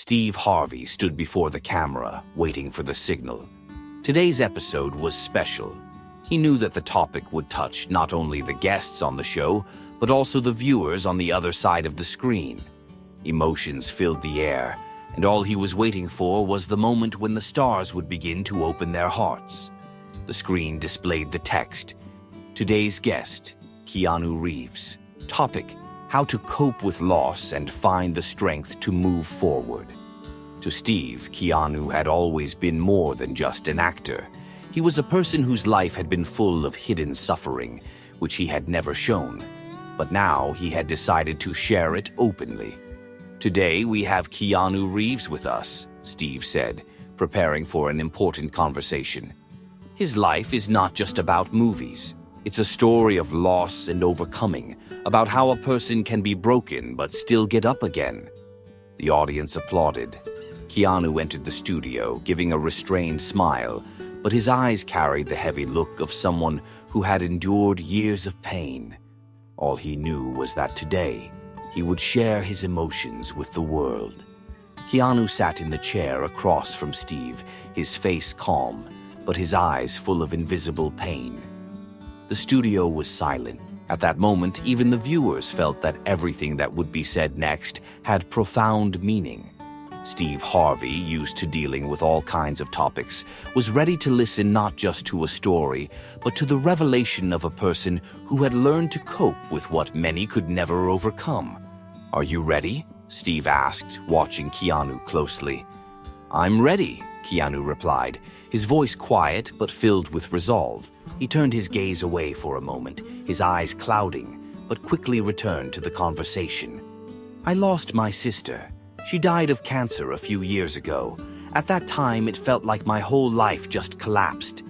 Steve Harvey stood before the camera, waiting for the signal. Today's episode was special. He knew that the topic would touch not only the guests on the show, but also the viewers on the other side of the screen. Emotions filled the air, and all he was waiting for was the moment when the stars would begin to open their hearts. The screen displayed the text. Today's guest, Keanu Reeves. Topic: how to cope with loss and find the strength to move forward. To Steve, Keanu had always been more than just an actor. He was a person whose life had been full of hidden suffering, which he had never shown. But now he had decided to share it openly. Today we have Keanu Reeves with us, Steve said, preparing for an important conversation. His life is not just about movies. It's a story of loss and overcoming, about how a person can be broken but still get up again. The audience applauded. Keanu entered the studio, giving a restrained smile, but his eyes carried the heavy look of someone who had endured years of pain. All he knew was that today, he would share his emotions with the world. Keanu sat in the chair across from Steve, his face calm, but his eyes full of invisible pain. The studio was silent. At that moment, even the viewers felt that everything that would be said next had profound meaning. Steve Harvey, used to dealing with all kinds of topics, was ready to listen not just to a story, but to the revelation of a person who had learned to cope with what many could never overcome. "Are you ready?" Steve asked, watching Keanu closely. "I'm ready," Keanu replied, his voice quiet but filled with resolve. He turned his gaze away for a moment, his eyes clouding, but quickly returned to the conversation. "I lost my sister. She died of cancer a few years ago. At that time, it felt like my whole life just collapsed.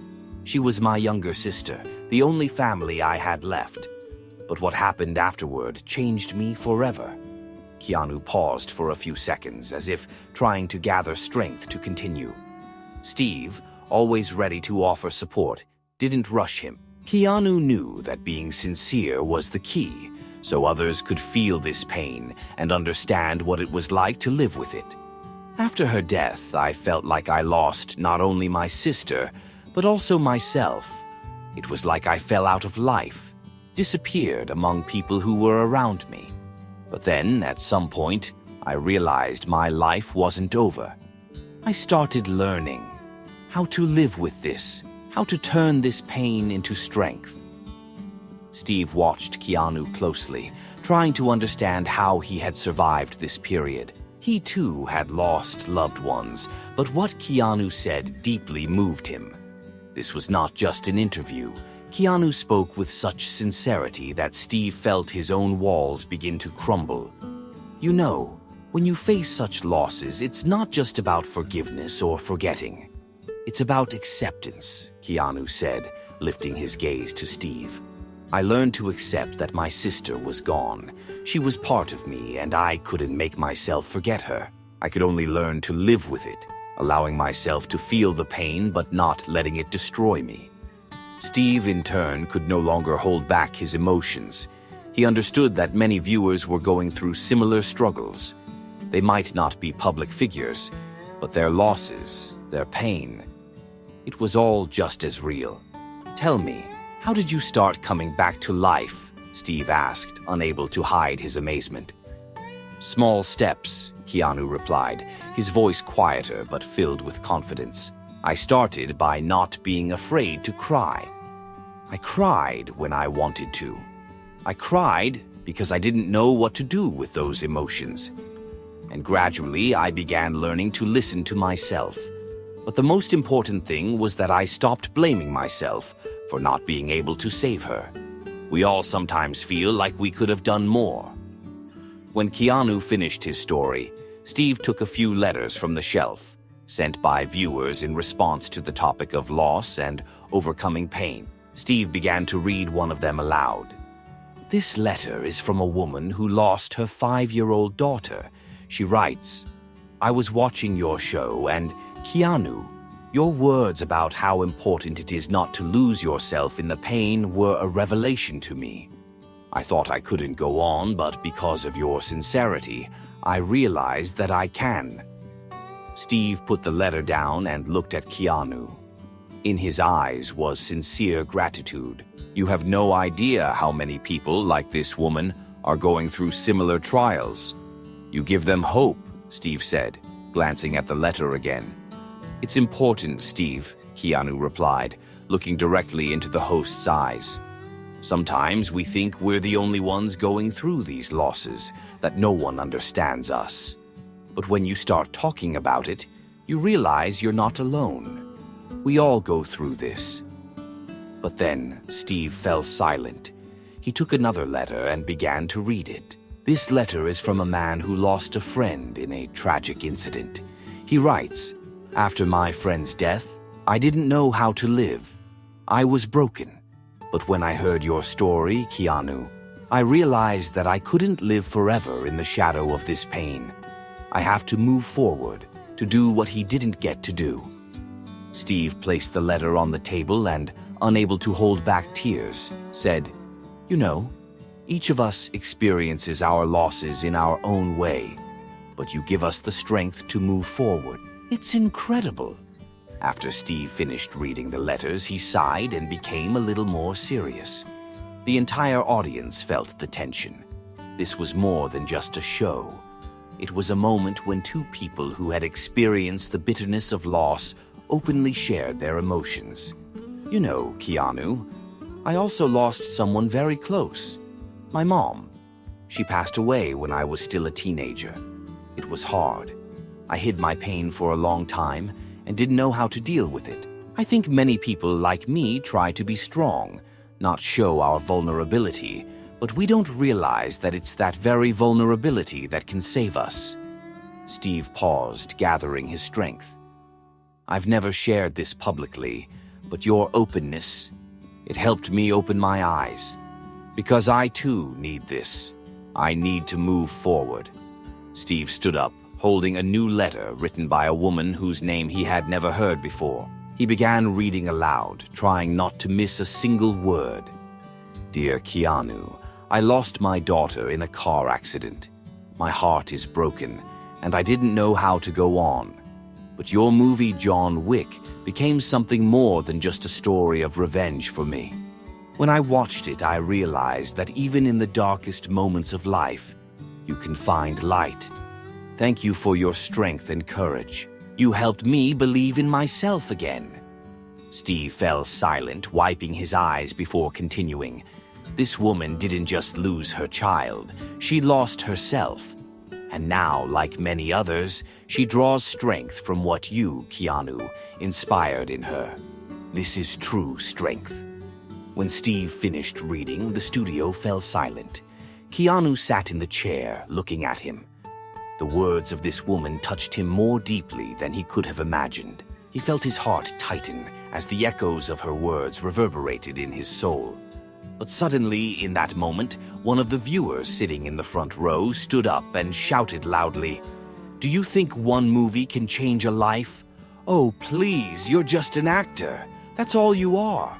She was my younger sister, the only family I had left. But what happened afterward changed me forever." Keanu paused for a few seconds, as if trying to gather strength to continue. Steve, always ready to offer support, didn't rush him. Keanu knew that being sincere was the key, so others could feel this pain and understand what it was like to live with it. "After her death, I felt like I lost not only my sister, but also myself. It was like I fell out of life, disappeared among people who were around me. But then, at some point, I realized my life wasn't over. I started learning how to live with this, how to turn this pain into strength." Steve watched Keanu closely, trying to understand how he had survived this period. He too had lost loved ones, but what Keanu said deeply moved him. This was not just an interview. Keanu spoke with such sincerity that Steve felt his own walls begin to crumble. "You know, when you face such losses, it's not just about forgiveness or forgetting. It's about acceptance," Keanu said, lifting his gaze to Steve. "I learned to accept that my sister was gone. She was part of me, and I couldn't make myself forget her. I could only learn to live with it, allowing myself to feel the pain but not letting it destroy me." Steve, in turn, could no longer hold back his emotions. He understood that many viewers were going through similar struggles. They might not be public figures, but their losses, their pain, it was all just as real. "Tell me, how did you start coming back to life?" Steve asked, unable to hide his amazement. "Small steps," Keanu replied, his voice quieter but filled with confidence. "I started by not being afraid to cry. I cried when I wanted to. I cried because I didn't know what to do with those emotions. And gradually I began learning to listen to myself. But the most important thing was that I stopped blaming myself for not being able to save her. We all sometimes feel like we could have done more." When Keanu finished his story, Steve took a few letters from the shelf, sent by viewers in response to the topic of loss and overcoming pain. Steve began to read one of them aloud. "This letter is from a woman who lost her 5-year-old daughter. She writes, 'I was watching your show and, Keanu, your words about how important it is not to lose yourself in the pain were a revelation to me. I thought I couldn't go on, but because of your sincerity, I realized that I can. Steve put the letter down and looked at Keanu. In his eyes was sincere gratitude. You have no idea how many people like this woman are going through similar trials. You give them hope, Steve said, glancing at the letter again. It's important, Steve, Keanu replied, looking directly into the host's eyes. Sometimes we think we're the only ones going through these losses, that no one understands us. But when you start talking about it, you realize you're not alone. We all go through this. But then Steve fell silent. He took another letter and began to read it. This letter is from a man who lost a friend in a tragic incident. He writes, "After my friend's death, I didn't know how to live. I was broken. But when I heard your story, Keanu, I realized that I couldn't live forever in the shadow of this pain. I have to move forward, to do what he didn't get to do." Steve placed the letter on the table and, unable to hold back tears, said, "You know, each of us experiences our losses in our own way, but you give us the strength to move forward. It's incredible." After Steve finished reading the letters, he sighed and became a little more serious. The entire audience felt the tension. This was more than just a show. It was a moment when two people who had experienced the bitterness of loss openly shared their emotions. "You know, Keanu, I also lost someone very close. My mom. She passed away when I was still a teenager. It was hard. I hid my pain for a long time and didn't know how to deal with it. I think many people like me try to be strong, not show our vulnerability, but we don't realize that it's that very vulnerability that can save us." Steve paused, gathering his strength. "I've never shared this publicly, but your openness, it helped me open my eyes. Because I too need this. I need to move forward." Steve stood up, holding a new letter written by a woman whose name he had never heard before. He began reading aloud, trying not to miss a single word. "Dear Keanu, I lost my daughter in a car accident. My heart is broken, and I didn't know how to go on. But your movie John Wick became something more than just a story of revenge for me. When I watched it, I realized that even in the darkest moments of life, you can find light. Thank you for your strength and courage. You helped me believe in myself again." Steve fell silent, wiping his eyes before continuing. This woman didn't just lose her child, she lost herself. And now, like many others, she draws strength from what you, Keanu, inspired in her. This is true strength. When Steve finished reading, the studio fell silent. Keanu sat in the chair, looking at him. The words of this woman touched him more deeply than he could have imagined. He felt his heart tighten as the echoes of her words reverberated in his soul. But suddenly, in that moment, one of the viewers sitting in the front row stood up and shouted loudly, "Do you think one movie can change a life? Oh, please, you're just an actor. That's all you are."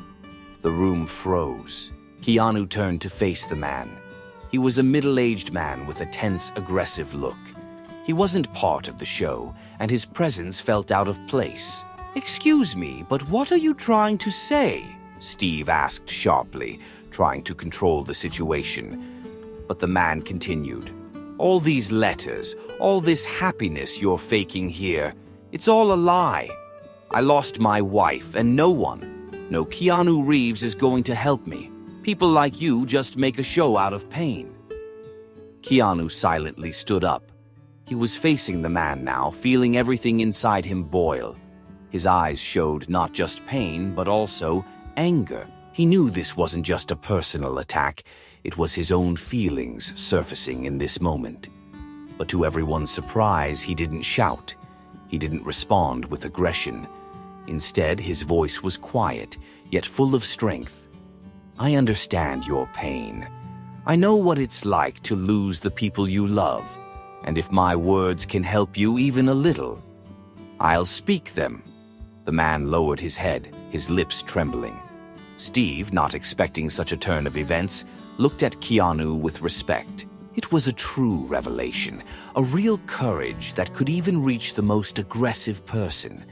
The room froze. Keanu turned to face the man. He was a middle-aged man with a tense, aggressive look. He wasn't part of the show, and his presence felt out of place. "Excuse me, but what are you trying to say?" Steve asked sharply, trying to control the situation. But the man continued, "All these letters, all this happiness you're faking here, it's all a lie. I lost my wife and no Keanu Reeves is going to help me. People like you just make a show out of pain." Keanu silently stood up. He was facing the man now, feeling everything inside him boil. His eyes showed not just pain, but also anger. He knew this wasn't just a personal attack, it was his own feelings surfacing in this moment. But to everyone's surprise, he didn't shout. He didn't respond with aggression. Instead, his voice was quiet, yet full of strength. "I understand your pain. I know what it's like to lose the people you love. And if my words can help you even a little, I'll speak them." The man lowered his head, his lips trembling. Steve, not expecting such a turn of events, looked at Keanu with respect. It was a true revelation, a real courage that could even reach the most aggressive person.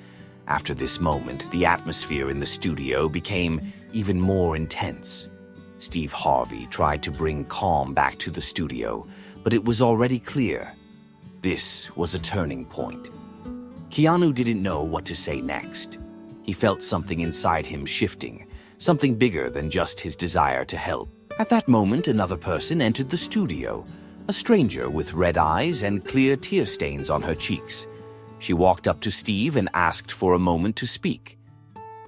After this moment, the atmosphere in the studio became even more intense. Steve Harvey tried to bring calm back to the studio, but it was already clear. This was a turning point. Keanu didn't know what to say next. He felt something inside him shifting, something bigger than just his desire to help. At that moment, another person entered the studio, a stranger with red eyes and clear tear stains on her cheeks. She walked up to Steve and asked for a moment to speak.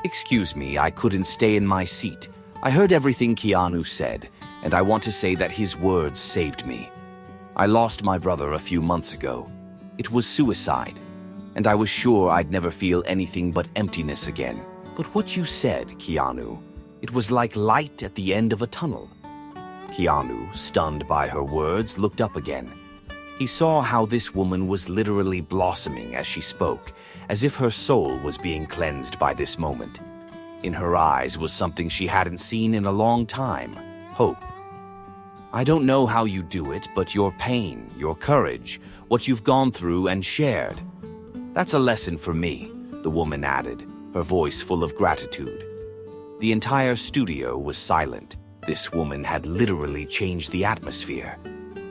"Excuse me, I couldn't stay in my seat. I heard everything Keanu said, and I want to say that his words saved me. I lost my brother a few months ago. It was suicide, and I was sure I'd never feel anything but emptiness again. But what you said, Keanu, it was like light at the end of a tunnel." Keanu, stunned by her words, looked up again. He saw how this woman was literally blossoming as she spoke, as if her soul was being cleansed by this moment. In her eyes was something she hadn't seen in a long time: hope. "I don't know how you do it, but your pain, your courage, what you've gone through and shared, that's a lesson for me," the woman added, her voice full of gratitude. The entire studio was silent. This woman had literally changed the atmosphere.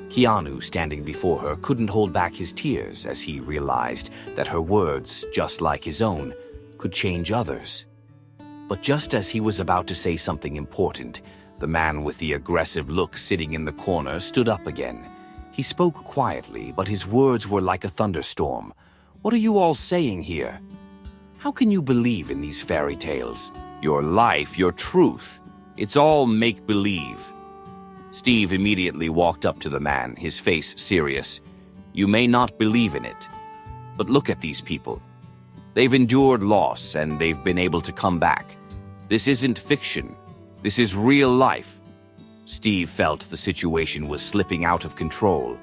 Keanu, standing before her, couldn't hold back his tears as he realized that her words, just like his own, could change others. But just as he was about to say something important, the man with the aggressive look sitting in the corner stood up again. He spoke quietly, but his words were like a thunderstorm. "What are you all saying here? How can you believe in these fairy tales? Your life, your truth, it's all make-believe." Steve immediately walked up to the man, his face serious. "You may not believe in it, but look at these people. They've endured loss and they've been able to come back. This isn't fiction. This is real life." Steve felt the situation was slipping out of control.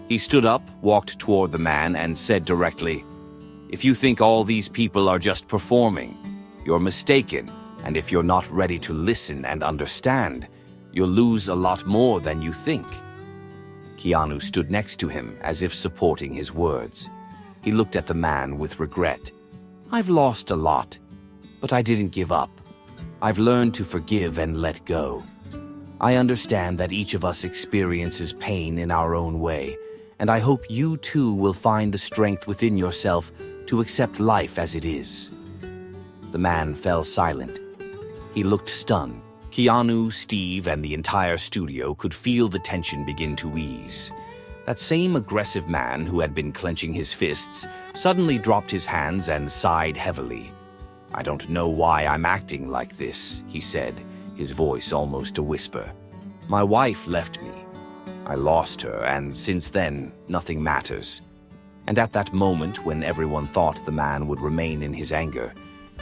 He stood up, walked toward the man, and said directly, "If you think all these people are just performing, you're mistaken, and if you're not ready to listen and understand, you'll lose a lot more than you think." Keanu stood next to him as if supporting his words. He looked at the man with regret. "I've lost a lot, but I didn't give up. I've learned to forgive and let go. I understand that each of us experiences pain in our own way, and I hope you too will find the strength within yourself to accept life as it is." The man fell silent. He looked stunned. Keanu, Steve, and the entire studio could feel the tension begin to ease. That same aggressive man who had been clenching his fists suddenly dropped his hands and sighed heavily. "I don't know why I'm acting like this," he said, his voice almost a whisper. "My wife left me. I lost her, and since then, nothing matters." And at that moment, when everyone thought the man would remain in his anger,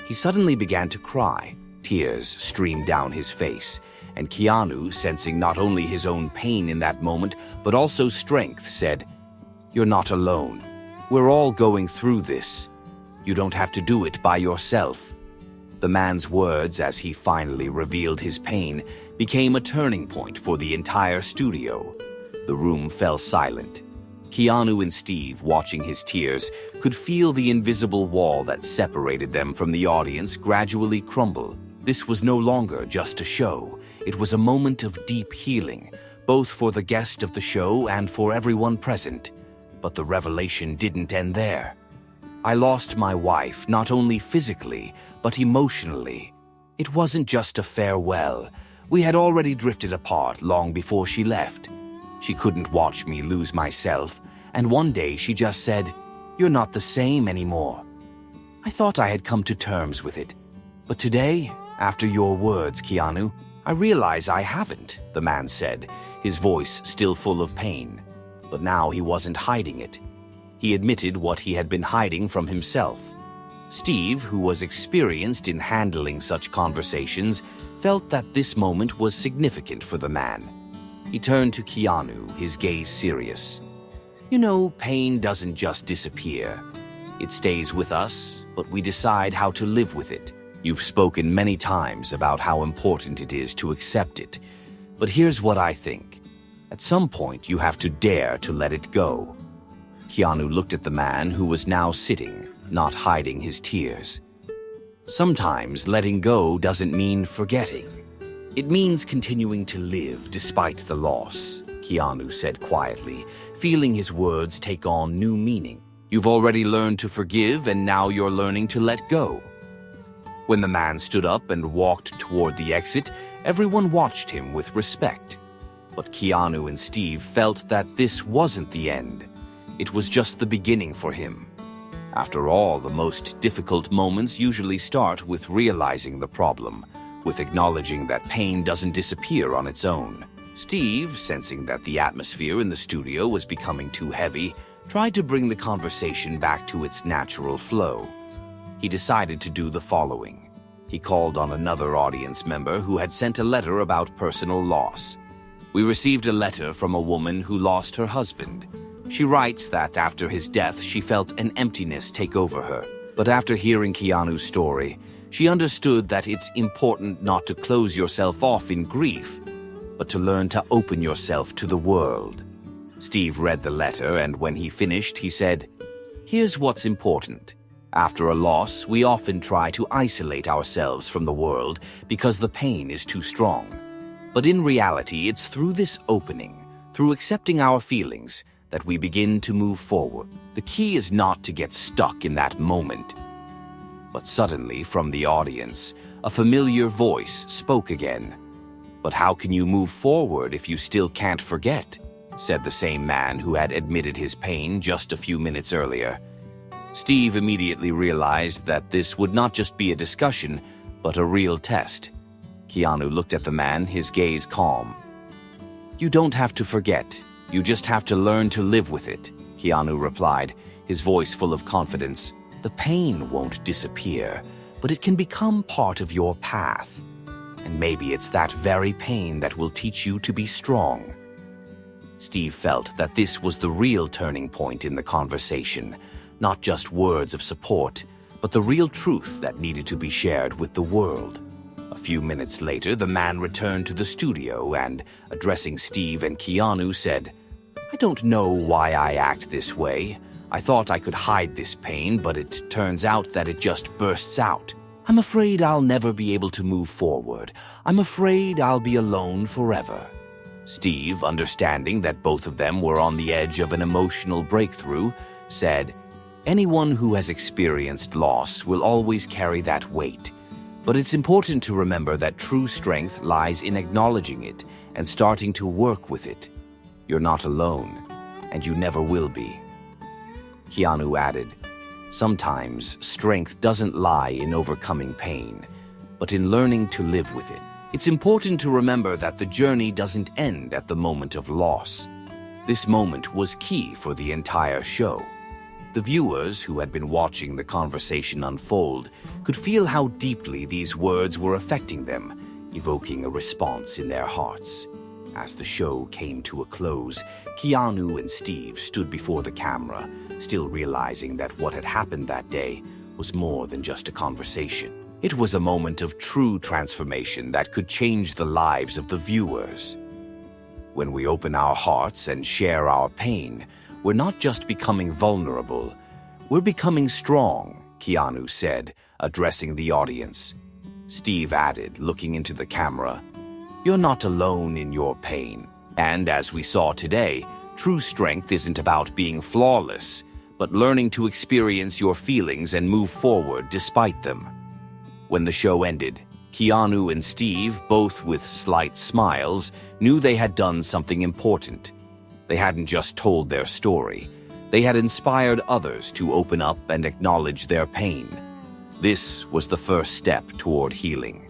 he suddenly began to cry. Tears streamed down his face, and Keanu, sensing not only his own pain in that moment, but also strength, said, "You're not alone. We're all going through this. You don't have to do it by yourself." The man's words, as he finally revealed his pain, became a turning point for the entire studio. The room fell silent. Keanu and Steve, watching his tears, could feel the invisible wall that separated them from the audience gradually crumble. This was no longer just a show. It was a moment of deep healing, both for the guest of the show and for everyone present. But the revelation didn't end there. "I lost my wife, not only physically, but emotionally. It wasn't just a farewell. We had already drifted apart long before she left. She couldn't watch me lose myself, and one day she just said, 'You're not the same anymore.' I thought I had come to terms with it. But today, after your words, Keanu, I realize I haven't," the man said, his voice still full of pain. But now he wasn't hiding it. He admitted what he had been hiding from himself. Steve, who was experienced in handling such conversations, felt that this moment was significant for the man. He turned to Keanu, his gaze serious. "You know, pain doesn't just disappear. It stays with us, but we decide how to live with it. You've spoken many times about how important it is to accept it. But here's what I think. At some point, you have to dare to let it go. Keanu looked at the man who was now sitting, not hiding his tears. Sometimes letting go doesn't mean forgetting. It means continuing to live despite the loss, Keanu said quietly, feeling his words take on new meaning. You've already learned to forgive, and now you're learning to let go. When the man stood up and walked toward the exit, everyone watched him with respect. But Keanu and Steve felt that this wasn't the end. It was just the beginning for him. After all, the most difficult moments usually start with realizing the problem, with acknowledging that pain doesn't disappear on its own. Steve, sensing that the atmosphere in the studio was becoming too heavy, tried to bring the conversation back to its natural flow. He decided to do the following. He called on another audience member who had sent a letter about personal loss. We received a letter from a woman who lost her husband. She writes that after his death, she felt an emptiness take over her. But after hearing Keanu's story, she understood that it's important not to close yourself off in grief, but to learn to open yourself to the world. Steve read the letter, and when he finished, he said, "Here's what's important. After a loss, we often try to isolate ourselves from the world because the pain is too strong. But in reality, it's through this opening, through accepting our feelings, that we begin to move forward. The key is not to get stuck in that moment." But suddenly, from the audience, a familiar voice spoke again. "But how can you move forward if you still can't forget?" said the same man who had admitted his pain just a few minutes earlier. Steve immediately realized that this would not just be a discussion, but a real test. Keanu looked at the man, his gaze calm. "You don't have to forget. You just have to learn to live with it," Keanu replied, his voice full of confidence. "The pain won't disappear, but it can become part of your path. And maybe it's that very pain that will teach you to be strong." Steve felt that this was the real turning point in the conversation, not just words of support, but the real truth that needed to be shared with the world. A few minutes later, the man returned to the studio and, addressing Steve and Keanu, said, "I don't know why I act this way. I thought I could hide this pain, but it turns out that it just bursts out. I'm afraid I'll never be able to move forward. I'm afraid I'll be alone forever." Steve, understanding that both of them were on the edge of an emotional breakthrough, said, "Anyone who has experienced loss will always carry that weight. But it's important to remember that true strength lies in acknowledging it and starting to work with it. You're not alone, and you never will be." Keanu added, "Sometimes strength doesn't lie in overcoming pain, but in learning to live with it. It's important to remember that the journey doesn't end at the moment of loss. This moment was key for the entire show." The viewers, who had been watching the conversation unfold, could feel how deeply these words were affecting them, evoking a response in their hearts. As the show came to a close, Keanu and Steve stood before the camera, still realizing that what had happened that day was more than just a conversation. It was a moment of true transformation that could change the lives of the viewers. When we open our hearts and share our pain, we're not just becoming vulnerable, we're becoming strong, Keanu said, addressing the audience. Steve added, looking into the camera, "You're not alone in your pain. And as we saw today, true strength isn't about being flawless, but learning to experience your feelings and move forward despite them." When the show ended, Keanu and Steve, both with slight smiles, knew they had done something important. They hadn't just told their story. They had inspired others to open up and acknowledge their pain. This was the first step toward healing.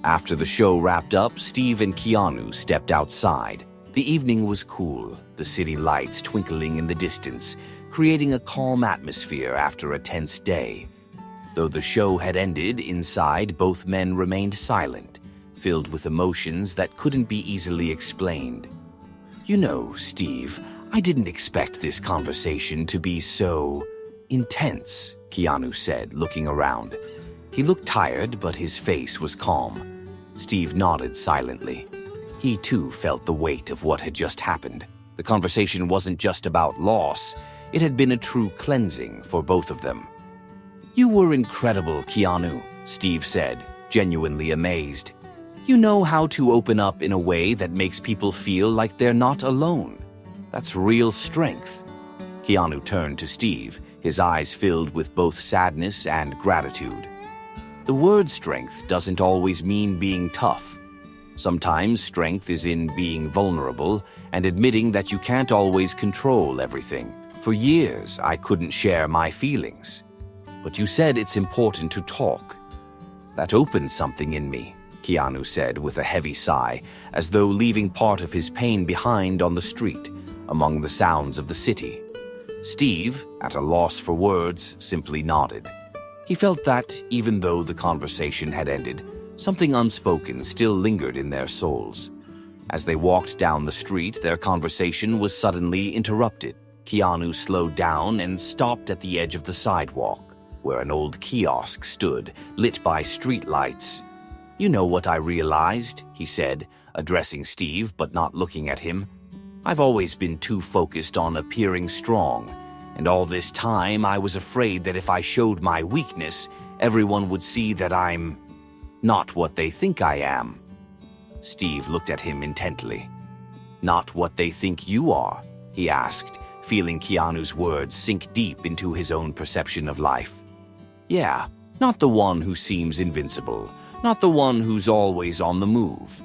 After the show wrapped up, Steve and Keanu stepped outside. The evening was cool, the city lights twinkling in the distance, creating a calm atmosphere after a tense day. Though the show had ended, inside both men remained silent, filled with emotions that couldn't be easily explained. "You know, Steve, I didn't expect this conversation to be so intense," Keanu said, looking around. He looked tired, but his face was calm. Steve nodded silently. He too felt the weight of what had just happened. The conversation wasn't just about loss, it had been a true cleansing for both of them. "You were incredible, Keanu," Steve said, genuinely amazed. "You know how to open up in a way that makes people feel like they're not alone. That's real strength." Keanu turned to Steve, his eyes filled with both sadness and gratitude. The word strength doesn't always mean being tough. Sometimes strength is in being vulnerable and admitting that you can't always control everything. For years, I couldn't share my feelings. But you said it's important to talk. That opened something in me, Keanu said with a heavy sigh, as though leaving part of his pain behind on the street, among the sounds of the city. Steve, at a loss for words, simply nodded. He felt that, even though the conversation had ended, something unspoken still lingered in their souls. As they walked down the street, their conversation was suddenly interrupted. Keanu slowed down and stopped at the edge of the sidewalk, where an old kiosk stood, lit by street lights. "You know what I realized," he said, addressing Steve but not looking at him. "I've always been too focused on appearing strong, and all this time I was afraid that if I showed my weakness, everyone would see that I'm not what they think I am." Steve looked at him intently. "Not what they think you are?" he asked, feeling Keanu's words sink deep into his own perception of life. "Yeah, not the one who seems invincible, not the one who's always on the move.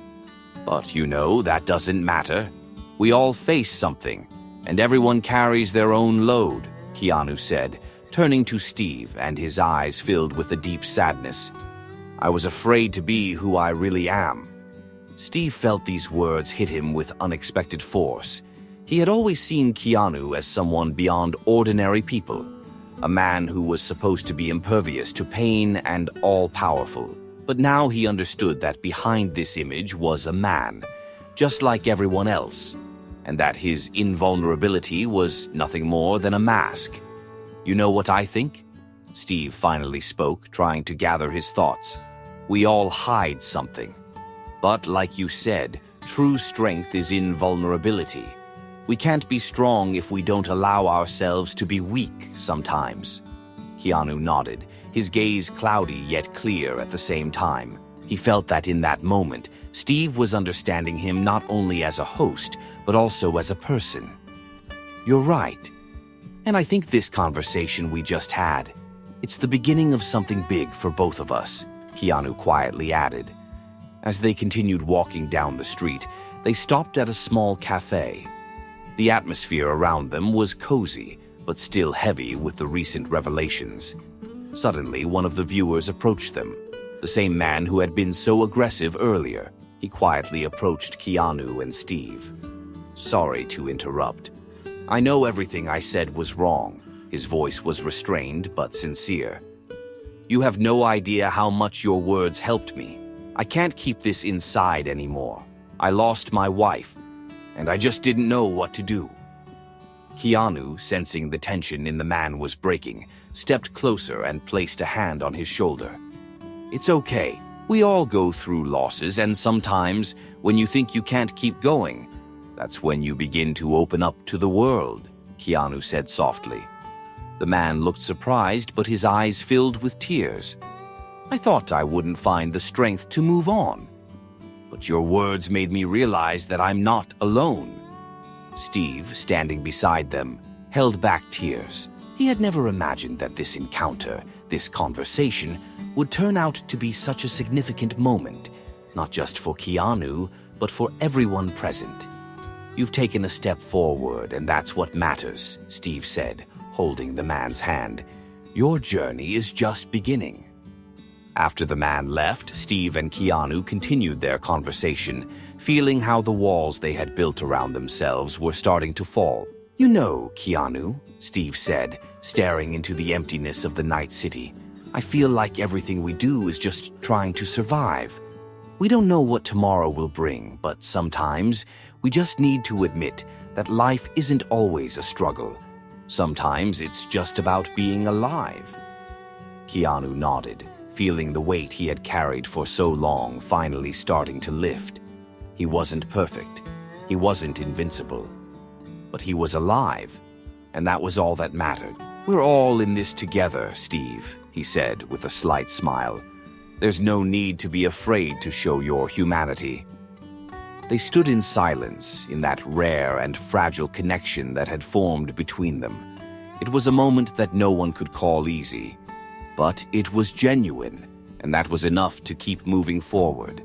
But you know, that doesn't matter. We all face something, and everyone carries their own load," Keanu said, turning to Steve and his eyes filled with a deep sadness. "I was afraid to be who I really am." Steve felt these words hit him with unexpected force. He had always seen Keanu as someone beyond ordinary people, a man who was supposed to be impervious to pain and all-powerful. But now he understood that behind this image was a man, just like everyone else, and that his invulnerability was nothing more than a mask. "You know what I think?" Steve finally spoke, trying to gather his thoughts. "We all hide something. But like you said, true strength is in vulnerability. We can't be strong if we don't allow ourselves to be weak sometimes." Keanu nodded, his gaze cloudy yet clear at the same time. He felt that in that moment, Steve was understanding him not only as a host, but also as a person. "You're right. And I think this conversation we just had, it's the beginning of something big for both of us," Keanu quietly added. As they continued walking down the street, they stopped at a small cafe. The atmosphere around them was cozy, but still heavy with the recent revelations. Suddenly, one of the viewers approached them, the same man who had been so aggressive earlier. He quietly approached Keanu and Steve. "Sorry to interrupt. I know everything I said was wrong." His voice was restrained but sincere. "You have no idea how much your words helped me. I can't keep this inside anymore. I lost my wife, and I just didn't know what to do." Keanu, sensing the tension in the man was breaking, stepped closer and placed a hand on his shoulder. "It's okay. We all go through losses, and sometimes, when you think you can't keep going, that's when you begin to open up to the world," Keanu said softly. The man looked surprised, but his eyes filled with tears. "I thought I wouldn't find the strength to move on. But your words made me realize that I'm not alone." Steve, standing beside them, held back tears. He had never imagined that this encounter, this conversation, would turn out to be such a significant moment, not just for Keanu, but for everyone present. "You've taken a step forward, and that's what matters," Steve said, holding the man's hand. "Your journey is just beginning." After the man left, Steve and Keanu continued their conversation, feeling how the walls they had built around themselves were starting to fall. "You know, Keanu," Steve said, staring into the emptiness of the night city, "I feel like everything we do is just trying to survive. We don't know what tomorrow will bring, but sometimes we just need to admit that life isn't always a struggle. Sometimes it's just about being alive." Keanu nodded, feeling the weight he had carried for so long finally starting to lift. He wasn't perfect. He wasn't invincible. But he was alive, and that was all that mattered. "We're all in this together, Steve," he said with a slight smile. "There's no need to be afraid to show your humanity." They stood in silence, in that rare and fragile connection that had formed between them. It was a moment that no one could call easy, but it was genuine, and that was enough to keep moving forward.